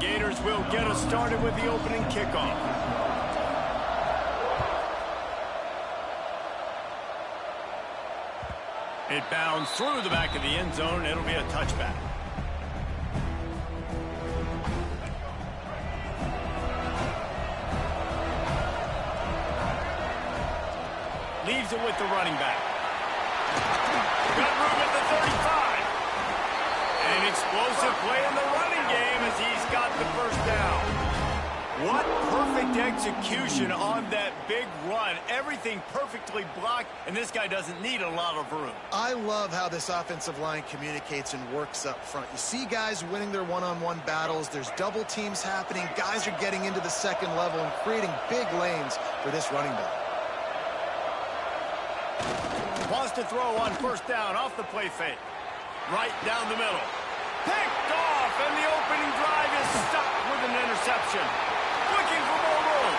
Gators will get us started with the opening kickoff. It bounds through the back of the end zone. It'll be a touchback. Leaves it with the running back. Got room at the 35. An explosive play in the running game as he's got the first down. What perfect execution on that big run. Everything perfectly blocked, and this guy doesn't need a lot of room. I love how this offensive line communicates and works up front. You see guys winning their one-on-one battles. There's double teams happening. Guys are getting into the second level and creating big lanes for this running back. Wants to throw on first down off the play fake. Right down the middle. Picked off, and the opening drive is stopped with an interception. Looking for more room.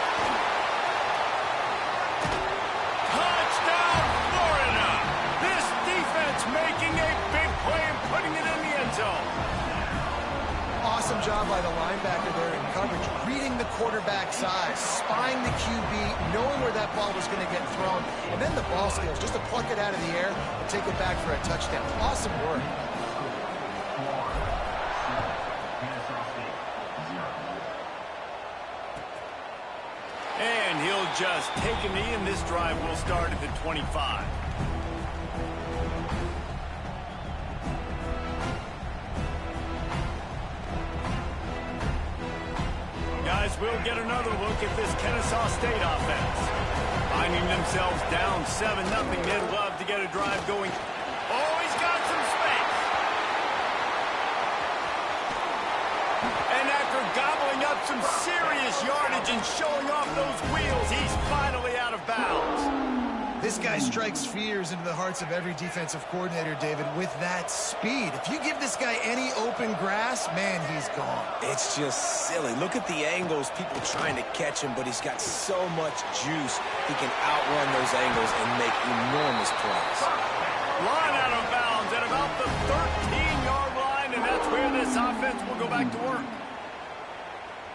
Touchdown, Florida. This defense making a big play and putting it in the end zone. Awesome job by the linebacker there in coverage, reading the quarterback's eyes, spying the QB, knowing where that ball was going to get thrown, and then the ball skills, just to pluck it out of the air and take it back for a touchdown. Awesome work. And he'll just take a knee, and this drive will start at the 25. Guys, we'll get another look at this Kennesaw State offense. Finding themselves down 7-0, they'd love to get a drive going. Oh, he's got some space. And after gobbling up some serious yardage and showing off those wheels, he's finally out of bounds. This guy strikes fears into the hearts of every defensive coordinator, David, with that speed. If you give this guy any open grass, man, he's gone. It's just silly. Look at the angles, people trying to catch him, but he's got so much juice. He can outrun those angles and make enormous plays. Line out of bounds at about the 13-yard line, and that's where this offense will go back to work.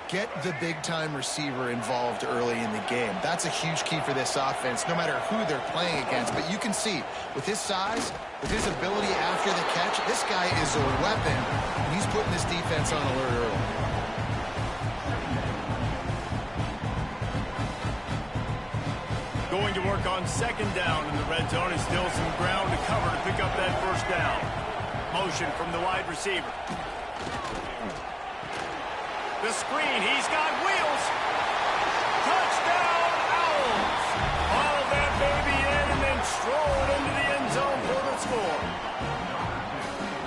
Get the big-time receiver involved early in the game. That's a huge key for this offense, no matter who they're playing against. But you can see, with his size, with his ability after the catch, this guy is a weapon, and he's putting this defense on alert early. Going to work on second down in the red zone, and still some ground to cover to pick up that first down. Motion from the wide receiver. The screen, he's got wheels. Touchdown, Owls. All that baby in and then stroll it into the end zone for the score.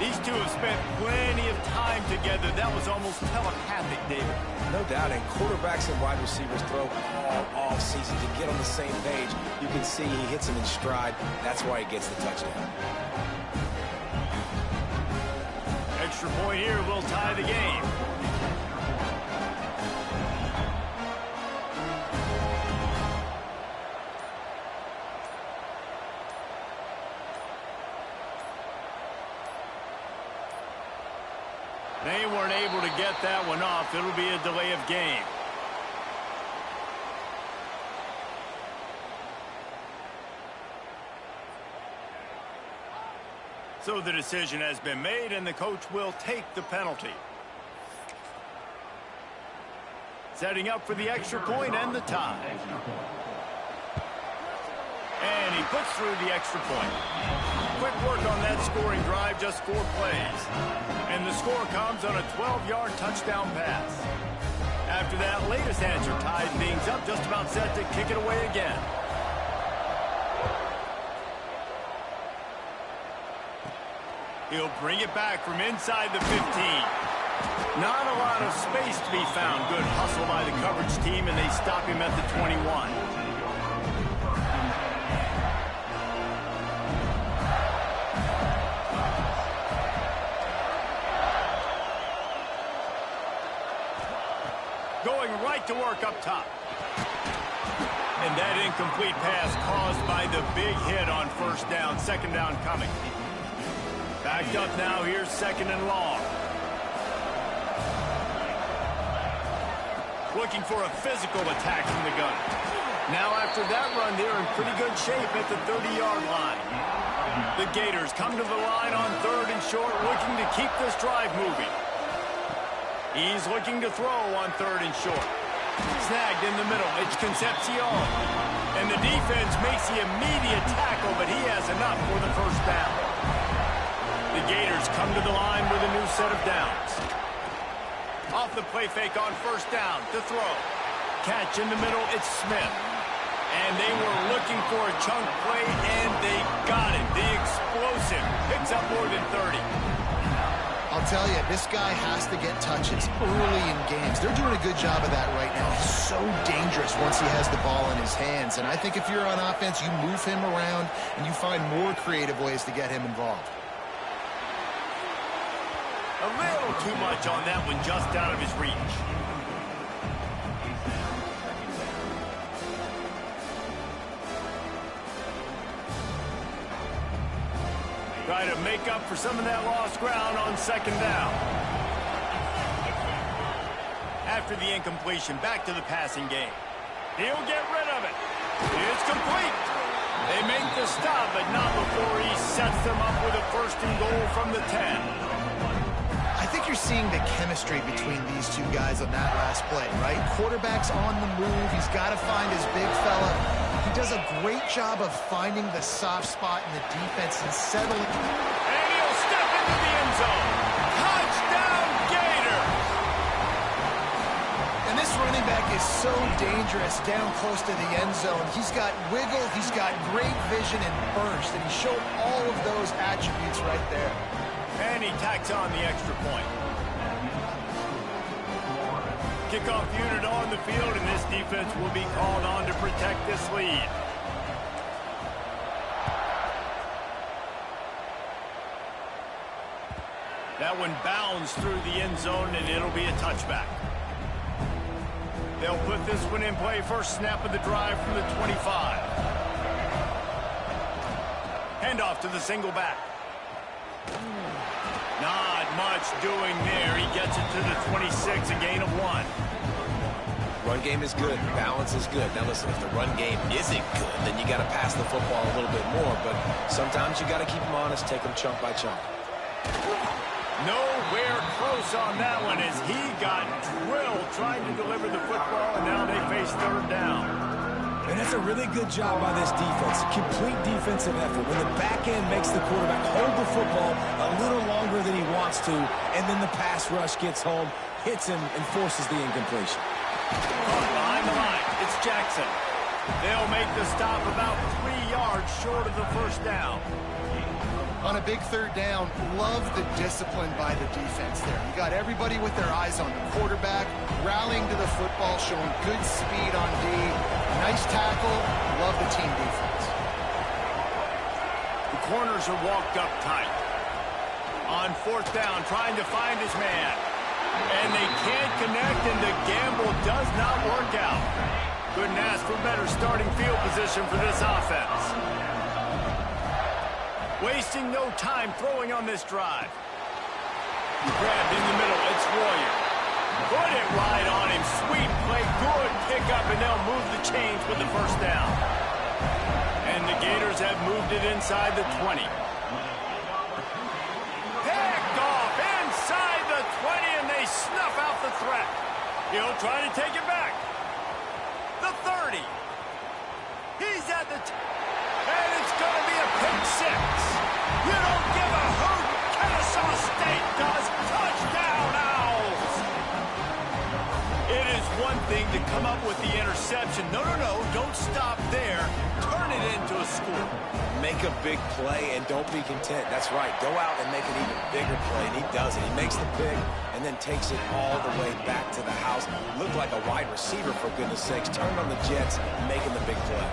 These two have spent plenty of time together. That was almost telepathic, David. No doubt, and quarterbacks and wide receivers throw all off-season to get on the same page. You can see he hits them in stride. That's why he gets the touchdown. Extra point here will tie the game. They weren't able to get that one off. It'll be a delay of game. So the decision has been made, and the coach will take the penalty. Setting up for the extra point and the tie. And he puts through the extra point. Quick work on that scoring drive, just 4 plays. And the score comes on a 12-yard touchdown pass. After that latest answer tied things up, just about set to kick it away again. He'll bring it back from inside the 15. Not a lot of space to be found. Good hustle by the coverage team, and they stop him at the 21. Going right to work up top. And that incomplete pass caused by the big hit on first down. Second down coming. Backed up now. Here's second and long. Looking for a physical attack from the gun. Now after that run, they're in pretty good shape at the 30-yard line. The Gators come to the line on 3rd and short, looking to keep this drive moving. He's looking to throw on 3rd and short. Snagged in the middle. It's Concepcion. And the defense makes the immediate tackle, but he has enough for the first down. The Gators come to the line with a new set of downs. Off the play fake on 1st down to throw. Catch in the middle, it's Smith. And they were looking for a chunk play, and they got it. The explosive picks up more than 30. I'll tell you, this guy has to get touches early in games. They're doing a good job of that right now. He's so dangerous once he has the ball in his hands. And I think if you're on offense, you move him around, and you find more creative ways to get him involved. A little too much on that one, just out of his reach. Try to make up for some of that lost ground on 2nd down. After the incompletion, back to the passing game. He'll get rid of it. It's complete. They make the stop, but not before he sets them up with a 1st and goal from the 10. I think you're seeing the chemistry between these two guys on that last play, right? Quarterback's on the move. He's got to find his big fella. He does a great job of finding the soft spot in the defense and settling. And he'll step into the end zone. Touchdown, Gators! And this running back is so dangerous down close to the end zone. He's got wiggle, he's got great vision and burst, and he showed all of those attributes right there. And he tacks on the extra point. Kickoff unit on the field, and this defense will be called on to protect this lead. That one bounds through the end zone, and it'll be a touchback. They'll put this one in play. First snap of the drive from the 25. Handoff to the single back. Not much doing there. He gets it to the 26, a gain of 1. Run game is good. Balance is good. Now listen, if the run game isn't good, then you got to pass the football a little bit more. But sometimes you got to keep them honest, take them chunk by chunk. Nowhere close on that one as he got drilled trying to deliver the football, and now they face 3rd down. And that's a really good job by this defense. Complete defensive effort. When the back end makes the quarterback hold the football a little longer than he wants to, and then the pass rush gets home, hits him, and forces the incompletion. Behind the line, it's Jackson. They'll make the stop about 3 yards short of the 1st down. On a big 3rd down, love the discipline by the defense there. You got everybody with their eyes on the quarterback, rallying to the football, showing good speed on D. Nice tackle. Love the team defense. The corners are walked up tight. On 4th down, trying to find his man. And they can't connect, and the gamble does not work out. Couldn't ask for better starting field position for this offense. Wasting no time throwing on this drive. Grabbed in the middle, it's Royer. Put it right on him. Sweet play, good pickup, and they'll move the chains with the 1st down. And the Gators have moved it inside the 20. Picked off inside the 20, and they snuff out the threat. He'll try to take it back. The 30. He's at the... And it's going to be a pick 6. You don't give a hoot. Kennesaw State does. Touchdown, Owls. It is one thing to come up with the interception. No, don't stop there. Turn it into a score. Make a big play and don't be content. That's right. Go out and make an even bigger play, and he does it. He makes the pick and then takes it all the way back to the house. Looked like a wide receiver, for goodness sakes. Turned on the Jets, making the big play.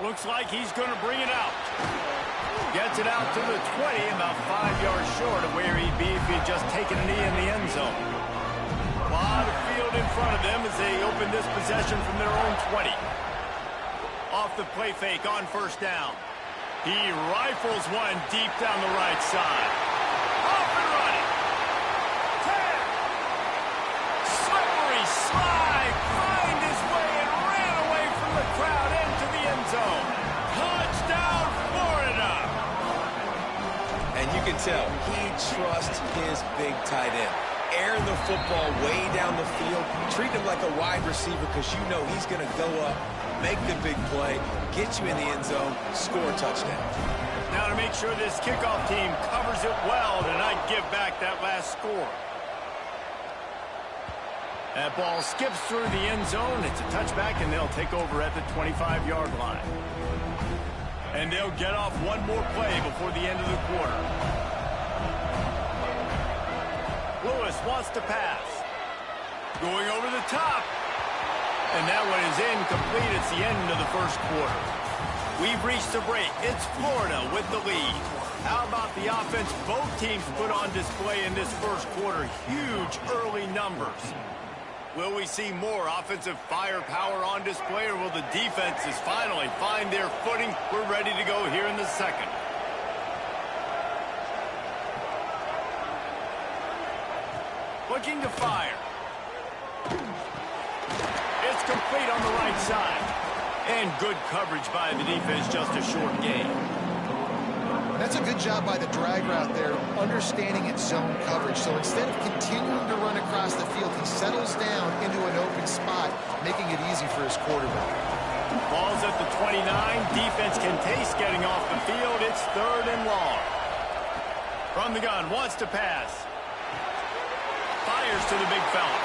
Looks like he's going to bring it out. Gets it out to the 20, about 5 yards short of where he'd be if he'd just taken a knee in the end zone. A lot of field in front of them as they open this possession from their own 20. Off the play fake on 1st down. He rifles one deep down the right side. Off and running. 10. Slippery slide. Find his way and ran away from the crowd into the end zone. Touchdown, Florida. And you can tell he trusts his big tight end. Airing the football way down the field. Treat him like a wide receiver because you know he's going to go up, make the big play, get you in the end zone, score a touchdown. Now to make sure this kickoff team covers it well to not give back that last score. That ball skips through the end zone. It's a touchback, and they'll take over at the 25-yard line. And they'll get off one more play before the end of the quarter. Lewis wants to pass. Going over the top. And that one is incomplete. It's the end of the first quarter. We've reached the break. It's Florida with the lead. How about the offense both teams put on display in this first quarter? Huge early numbers. Will we see more offensive firepower on display, or will the defenses finally find their footing? We're ready to go here in the second. Looking to fire. It's complete on the right side. And good coverage by the defense, just a short gain. That's a good job by the drag route there, understanding its zone coverage. So instead of continuing to run across the field, he settles down into an open spot, making it easy for his quarterback. Ball's at the 29. Defense can taste getting off the field. It's 3rd and long. From the gun, wants to pass. Fires to the big fella.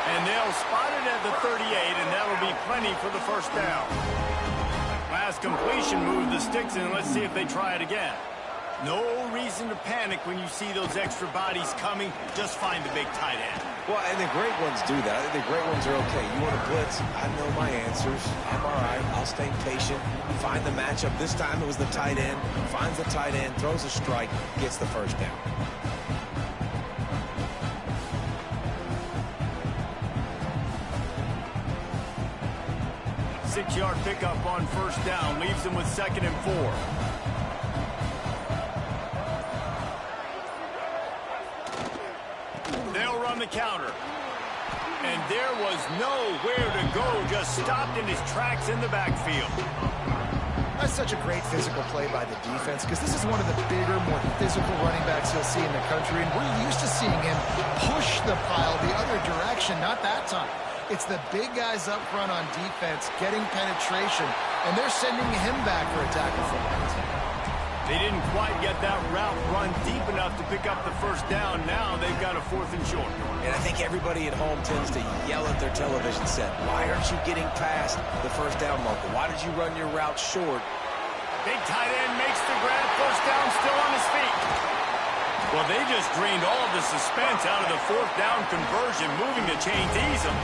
And they'll spot it at the 38, and that'll be plenty for the first down. Last completion moved the sticks, and let's see if they try it again. No reason to panic when you see those extra bodies coming. Just find the big tight end. Well, and the great ones do that. I think the great ones are okay. You want to blitz? I know my answers. I'm all right. I'll stay patient. Find the matchup. This time it was the tight end. Finds the tight end, throws a strike, gets the first down. Six-yard pickup on first down. Leaves them with 2nd and 4. They'll run the counter. And there was nowhere to go. Just stopped in his tracks in the backfield. That's such a great physical play by the defense because this is one of the bigger, more physical running backs you'll see in the country. And we're used to seeing him push the pile the other direction, not that time. It's the big guys up front on defense getting penetration, and they're sending him back for a tackle for that. They didn't quite get that route run deep enough to pick up the first down. Now they've got a 4th and short. And I think everybody at home tends to yell at their television set, why aren't you getting past the first down marker? Why did you run your route short? Big tight end makes the grab. First down, still on his feet. Well, they just drained all of the suspense out of the 4th down conversion, moving the chains ease them.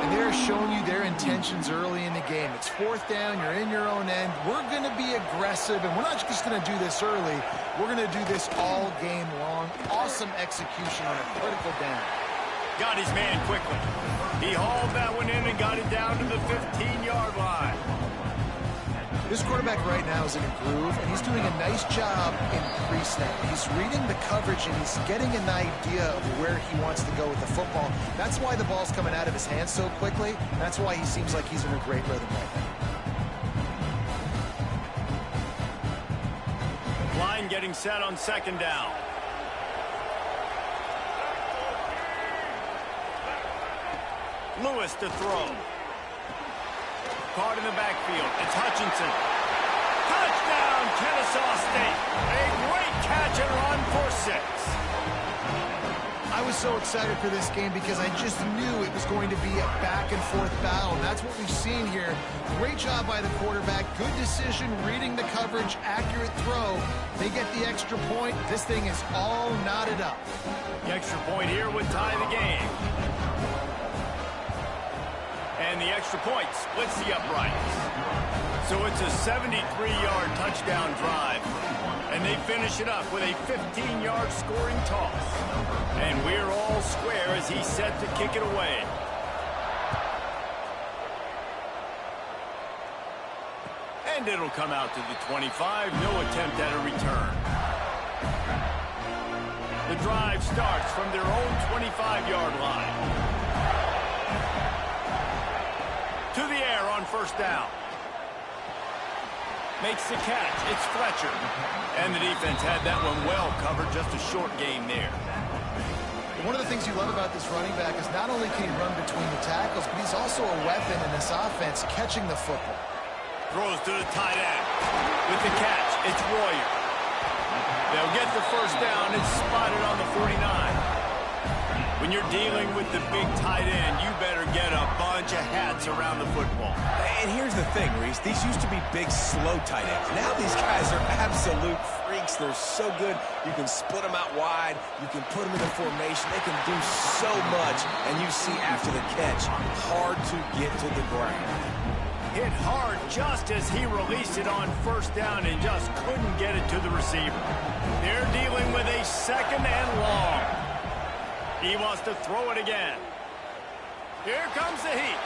And they're showing you their intentions early in the game. It's 4th down, you're in your own end. We're going to be aggressive, and we're not just going to do this early. We're going to do this all game long. Awesome execution on a critical down. Got his man quickly. He hauled that one in and got it down to the 15-yard line. This quarterback right now is in a groove, and he's doing a nice job in pre-snap. He's reading the coverage, and he's getting an idea of where he wants to go with the football. That's why the ball's coming out of his hands so quickly. That's why he seems like he's in a great rhythm right now. Line getting set on 2nd down. Lewis to throw. Caught in the backfield. It's Hutchinson. Touchdown, Kennesaw State. A great catch and run for 6. I was so excited for this game because I just knew it was going to be a back-and-forth battle. And that's what we've seen here. Great job by the quarterback. Good decision, reading the coverage, accurate throw. They get the extra point. This thing is all knotted up. The extra point here would tie the game. And the extra point splits the uprights. So it's a 73-yard touchdown drive. And they finish it up with a 15-yard scoring toss. And we're all square as he's set to kick it away. And And it'll come out to the 25. No attempt at a return. The drive starts from their own 25-yard line. To the air on first down. Makes the catch. It's Fletcher. And the defense had that one well covered. Just a short gain there. One of the things you love about this running back is not only can he run between the tackles, but he's also a weapon in this offense catching the football. Throws to the tight end. With the catch, it's Royer. They'll get the first down. It's spotted on the 49. When you're dealing with the big tight end, you better get a bunch of hats around the football. And here's the thing, Reese. These used to be big, slow tight ends. Now these guys are absolute freaks. They're so good. You can split them out wide. You can put them in the formation. They can do so much. And you see after the catch, hard to get to the ground. Hit hard just as he released it on first down and just couldn't get it to the receiver. They're dealing with a second and long. He wants to throw it again. Here comes the heat.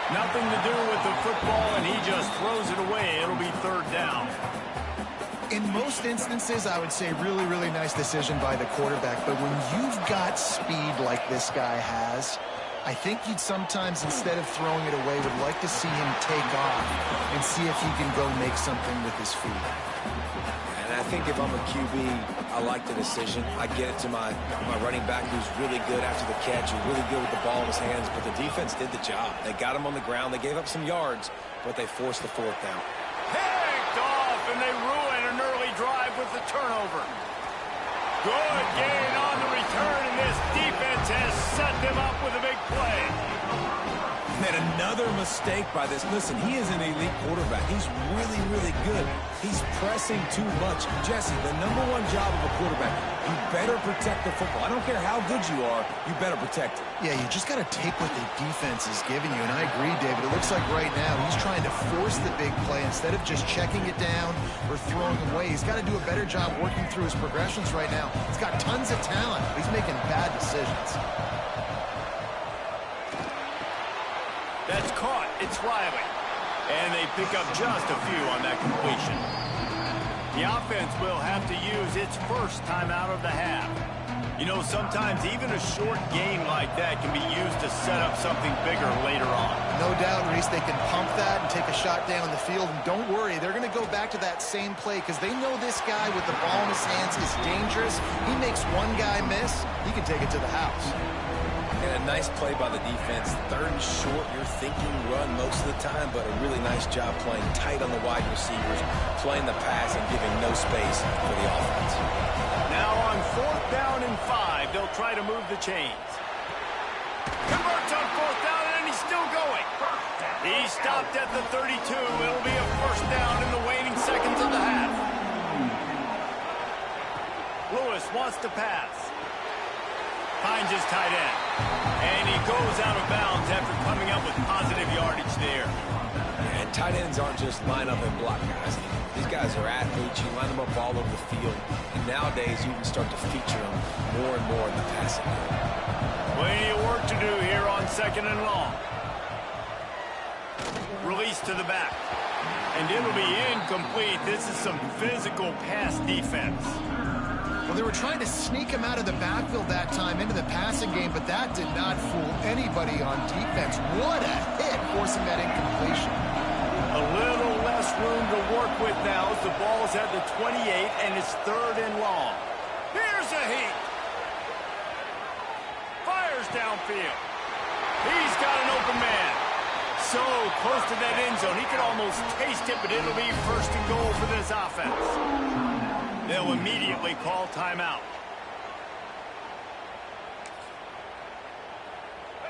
Nothing to do with the football, and he just throws it away. It'll be third down. In most instances, I would say really, really nice decision by the quarterback. But when you've got speed like this guy has, I think you'd sometimes, instead of throwing it away, would like to see him take off and see if he can go make something with his feet. And I think if I'm a QB, I like the decision. I get it to my running back who's really good after the catch, who's really good with the ball in his hands, but the defense did the job. They got him on the ground. They gave up some yards, but they forced the fourth down. Picked off, and they ruin an early drive with the turnover. Good gain on the return, and this defense has set them up with a big play. And another mistake by this. Listen, he is an elite quarterback. He's really, really good. He's pressing too much. Jesse, the #1 job of a quarterback, you better protect the football. I don't care how good you are, you better protect it. Yeah, you just got to take what the defense is giving you. And I agree, David. It looks like right now he's trying to force the big play instead of just checking it down or throwing away. He's got to do a better job working through his progressions right now. He's got tons of talent, but he's making bad decisions. That's caught. It's Riley. And they pick up just a few on that completion. The offense will have to use its first time out of the half. You know, sometimes even a short gain like that can be used to set up something bigger later on. No doubt, Reese, they can pump that and take a shot down the field. And don't worry, they're going to go back to that same play because they know this guy with the ball in his hands is dangerous. He makes one guy miss, he can take it to the house. And a nice play by the defense. Third and short, you're thinking run most of the time, but a really nice job playing tight on the wide receivers, playing the pass and giving no space for the offense. Now on fourth down and 5, they'll try to move the chains. Converts on fourth down, and he's still going. He stopped at the 32. It'll be a first down in the waning seconds of the half. Lewis wants to pass. Finds his tight end. And he goes out of bounds after coming up with positive yardage there. And tight ends aren't just line up and block guys. These guys are athletes. You line them up all over the field. And nowadays, you can start to feature them more and more in the passing game. Plenty of work to do here on second and long. Release to the back. And it'll be incomplete. This is some physical pass defense. Well, they were trying to sneak him out of the backfield that time into the passing game, but that did not fool anybody on defense. What a hit, forcing that incompletion. A little less room to work with now as the ball's at the 28, and it's third and long. Here's a heat. Fires downfield. He's got an open man. So close to that end zone, he could almost taste it, but it'll be first and goal for this offense. They'll immediately call timeout.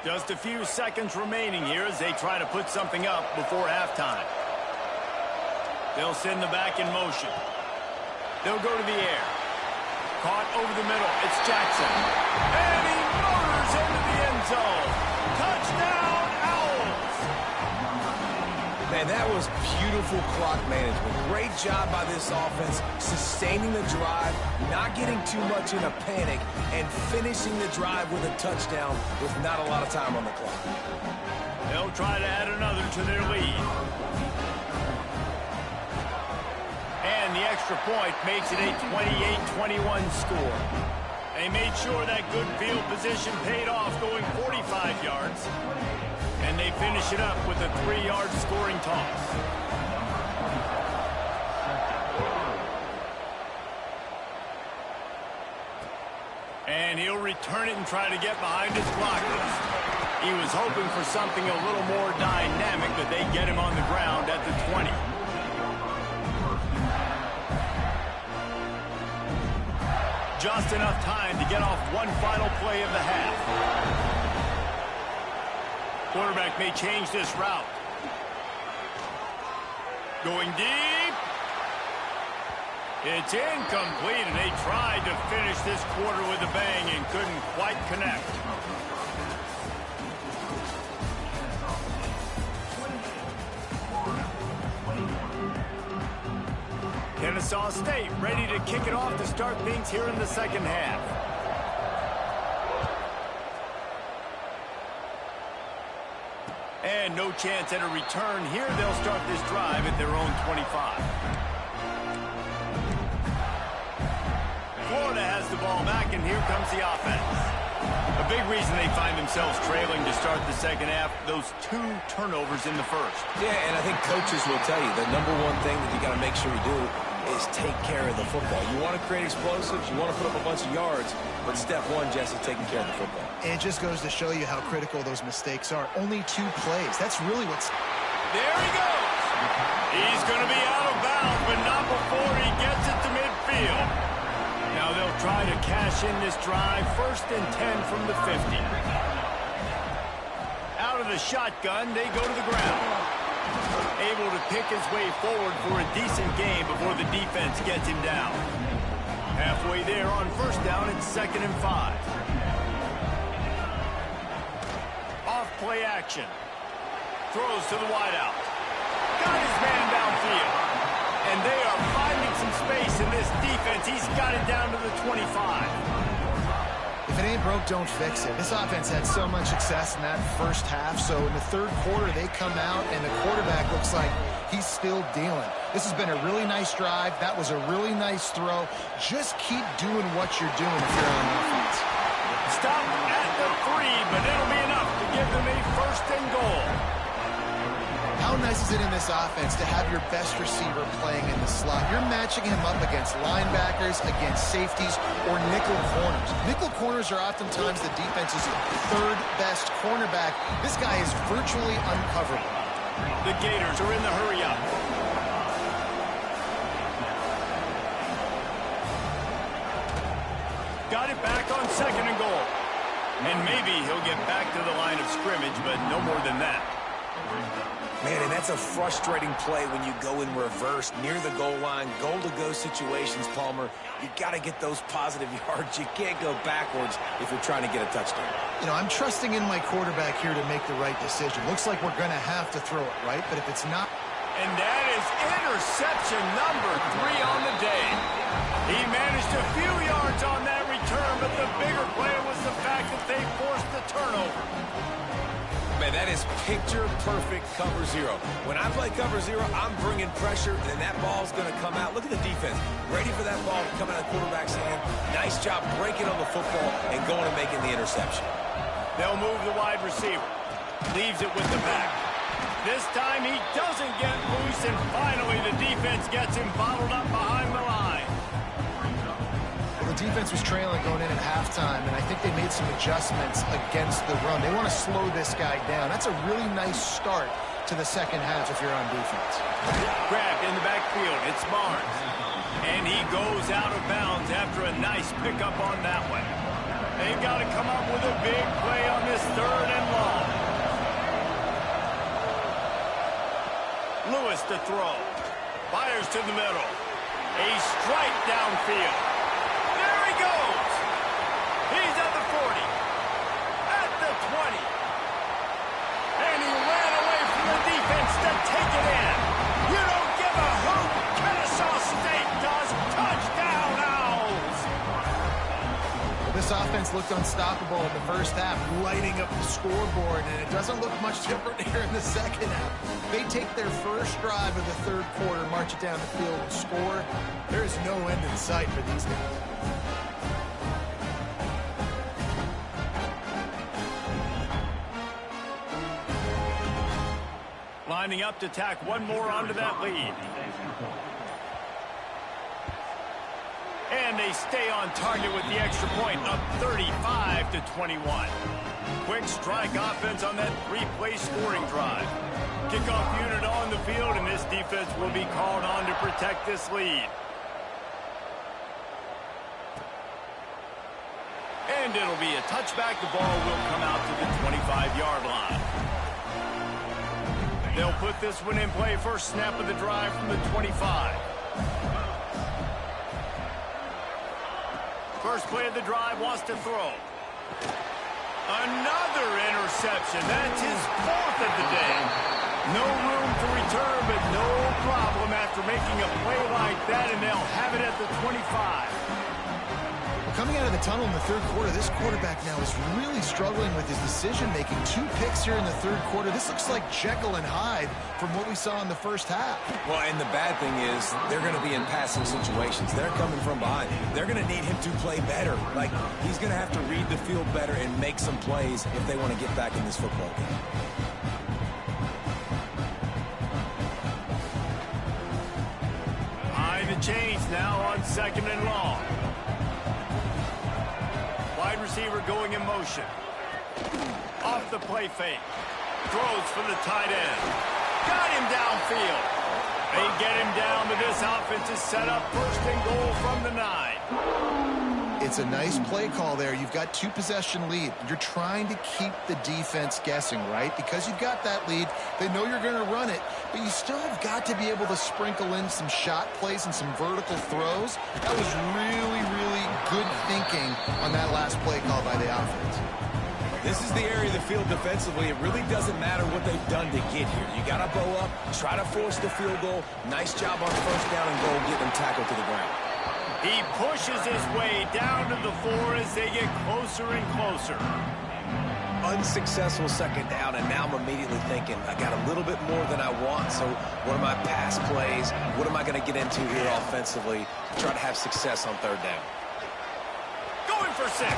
Just a few seconds remaining here as they try to put something up before halftime. They'll send the back in motion. They'll go to the air. Caught over the middle. It's Jackson. And he motors into the end zone. Touchdown, Owls! Man, that was beautiful clock management. Great job by this offense, sustaining the drive, not getting too much in a panic, and finishing the drive with a touchdown with not a lot of time on the clock. They'll try to add another to their lead. the extra point makes it a 28-21 score. They made sure that good field position paid off, going 45 yards. And they finish it up with a 3-yard scoring toss. And he'll return it and try to get behind his blockers. He was hoping for something a little more dynamic, but they get him on the ground at the 20. Just enough time to get off one final play of the half. Quarterback may change this route. Going deep. It's incomplete, and they tried to finish this quarter with a bang and couldn't quite connect. Kennesaw State ready to kick it off to start things here in the second half. And no chance at a return here. They'll start this drive at their own 25. Florida has the ball back, and here comes the offense. A big reason they find themselves trailing to start the second half, those 2 turnovers in the first. Yeah, and I think coaches will tell you the number one thing that you got to make sure you do is take care of the football. You want to create explosives, you want to put up a bunch of yards, but step one, Jesse, taking care of the football. It just goes to show you how critical those mistakes are. Only 2 plays. That's really what's... There he goes. He's going to be out of bounds, but not before he gets it to midfield. Now they'll try to cash in this drive. 1st and 10 from the 50. Out of the shotgun, they go to the ground. Able to pick his way forward for a decent game before the defense gets him down. Halfway there on 1st down, it's 2nd and 5. Off play action. Throws to the wideout. Got his man downfield. And they are finding some space in this defense. He's got it down to the 25. If it ain't broke, don't fix it. This offense had so much success in that first half, so in the 3rd quarter, they come out, and the quarterback looks like he's still dealing. This has been a really nice drive. That was a really nice throw. Just keep doing what you're doing if you're on offense. Stop at the 3, but it'll be enough to give them a 1st and goal. How nice is it in this offense to have your best receiver playing in the slot? You're matching him up against linebackers, against safeties, or nickel corners. Nickel corners are oftentimes the defense's 3rd best cornerback. This guy is virtually uncoverable. The Gators are in the hurry-up. Got it back on 2nd and goal. And maybe he'll get back to the line of scrimmage, but no more than that. Man, and that's a frustrating play when you go in reverse near the goal line, goal-to-go situations, Palmer. You got to get those positive yards. You can't go backwards if you're trying to get a touchdown. You know, I'm trusting in my quarterback here to make the right decision. Looks like we're going to have to throw it, right? But if it's not... And that is interception number 3 on the day. He managed a few yards on that return, but the bigger play was the fact that they forced the turnover. Man, that is picture-perfect cover 0. When I play cover 0, I'm bringing pressure, and that ball's going to come out. Look at the defense. Ready for that ball to come out of the quarterback's hand. Nice job breaking on the football and going and making the interception. They'll move the wide receiver. Leaves it with the back. This time he doesn't get loose, and finally the defense gets him bottled up behind the line. The defense was trailing going in at halftime, and I think they made some adjustments against the run. They want to slow this guy down. That's a really nice start to the second half if you're on defense. Grabbed in the backfield. It's Barnes. And he goes out of bounds after a nice pickup on that one. They've got to come up with a big play on this 3rd and long. Lewis to throw. Fires to the middle. A strike downfield. There he goes. He's at the 40. At the 20. And he ran away from the defense to take it in. You don't give a hoot. Kennesaw State does. Touchdown, Owls. This offense looked unstoppable in the first half, lighting up the scoreboard, and it doesn't look much different here in the second half. They take their first drive of the third quarter, march it down the field, and score. There is no end in sight for these guys. Lining up to tack one more onto that lead. And they stay on target with the extra point, up 35-21. Quick strike offense on that three-play scoring drive. Kickoff unit on the field, and this defense will be called on to protect this lead. And it'll be a touchback. The ball will come out to the 25-yard line. They'll put this one in play. First snap of the drive from the 25. First play of the drive, wants to throw. Another interception. That's his fourth of the day. No room to return, but no problem after making a play like that, and they'll have it at the 25. Coming out of the tunnel in the third quarter, this quarterback now is really struggling with his decision-making. 2 picks here in the third quarter. This looks like Jekyll and Hyde from what we saw in the first half. Well, and the bad thing is they're going to be in passing situations. They're coming from behind. They're going to need him to play better. Like, he's going to have to read the field better and make some plays if they want to get back in this football game. Behind the chains now on 2nd and long. Wide receiver going in motion. Off the play fake. Throws for the tight end. Got him downfield. They get him down, but this offense is set up 1st and goal from the 9. It's a nice play call there. You've got 2-possession lead. You're trying to keep the defense guessing, right? Because you've got that lead. They know you're going to run it, but you still have got to be able to sprinkle in some shot plays and some vertical throws. That was really, really good thinking on that last play call by the offense. This is the area of the field defensively. It really doesn't matter what they've done to get here. You got to bow up, try to force the field goal. Nice job on 1st down and goal, get them tackled to the ground. He pushes his way down to the 4 as they get closer and closer. Unsuccessful 2nd down, and now I'm immediately thinking, I got a little bit more than I want, so what are my pass plays? What am I going to get into here offensively to try to have success on 3rd down? Going for 6.